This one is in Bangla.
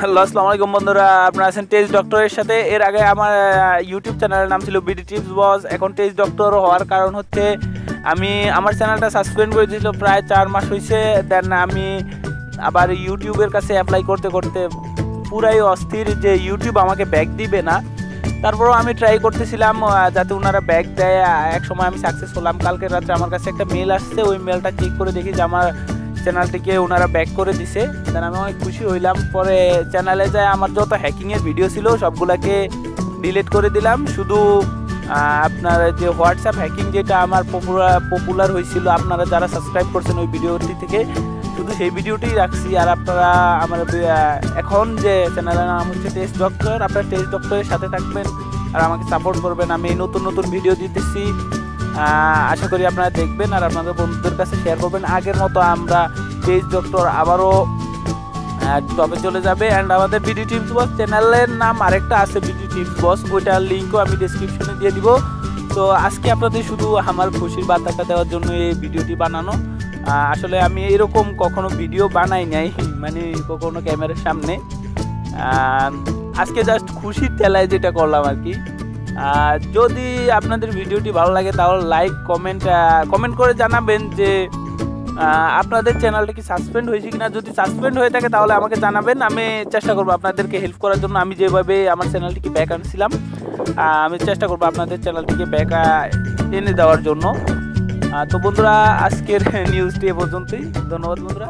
হ্যালো, আসসালামু আলাইকুম বন্ধুরা, আপনারা আছেন টেস্ট ডক্টরের সাথে। এর আগে আমার ইউটিউব চ্যানেলের নাম ছিল বিডি টিপস বস। এখন টেস্ট ডক্টর হওয়ার কারণ হচ্ছে আমি আমার চ্যানেলটা সাসপেন্ড করে দিয়েছিল, প্রায় 4 মাস হয়েছে। দেন আমি আবার ইউটিউবের কাছে অ্যাপ্লাই করতে করতে পুরাই অস্থির যে ইউটিউব আমাকে ব্যাক দিবে না। তারপরেও আমি ট্রাই করতেছিলাম যাতে ওনারা ব্যাক দেয়। এক সময় আমি সাকসেস হলাম। কালকে রাত্রে আমার কাছে একটা মেল আসছে, ওই মেলটা চেক করে দেখি যে আমার চ্যানেলটিকে ওনারা ব্যাক করে দিছে। দেন আমি অনেক খুশি হইলাম। পরে চ্যানেলে যায় আমার যত হ্যাকিংয়ের ভিডিও ছিল সবগুলোকে ডিলিট করে দিলাম। শুধু আপনার যে হোয়াটসঅ্যাপ হ্যাকিং যেটা আমার পপুলার হয়েছিল, আপনারা যারা সাবস্ক্রাইব করছেন ওই ভিডিওটি থেকে শুধু সেই ভিডিওটি রাখছি। আর আপনারা আমার এখন যে চ্যানেলের নাম হচ্ছে টেস্ট ডক্টর, আপনারা টেস্ট ডক্টরের সাথে থাকবেন আর আমাকে সাপোর্ট করবেন। আমি নতুন নতুন ভিডিও দিতেছি, আশা করি আপনারা দেখবেন আর আপনাদের বন্ধুদের কাছে শেয়ার করবেন। আগের মতো আমরা টেস্ট ডক্টর আবারও টপে চলে যাবে। অ্যান্ড আমাদের বিডি টিপস বস চ্যানেলের নাম আরেকটা আছে, বিডি টিপস বস, ওইটার লিঙ্কও আমি ডিসক্রিপশনে দিয়ে দিব। তো আজকে আপনাদের শুধু আমার খুশির বার্তাটা দেওয়ার জন্য এই ভিডিওটি বানানো। আসলে আমি এরকম কখনো ভিডিও বানাই নাই, মানে কখনো ক্যামেরার সামনে। আজকে জাস্ট খুশির তেলায় যেটা করলাম আর কি। যদি আপনাদের ভিডিওটি ভালো লাগে তাহলে লাইক কমেন্ট করে জানাবেন যে আপনাদের চ্যানেলটা কি সাসপেন্ড হয়েছে কিনা। যদি সাসপেন্ড হয়ে থাকে তাহলে আমাকে জানাবেন, আমি চেষ্টা করবো আপনাদেরকে হেল্প করার জন্য। আমি যেভাবে আমার চ্যানেলটিকে ব্যাক আনছিলাম, আমি চেষ্টা করবো আপনাদের চ্যানেলটিকে ব্যাক এনে দেওয়ার জন্য। তো বন্ধুরা, আজকের নিউজটি এ পর্যন্তই। ধন্যবাদ বন্ধুরা।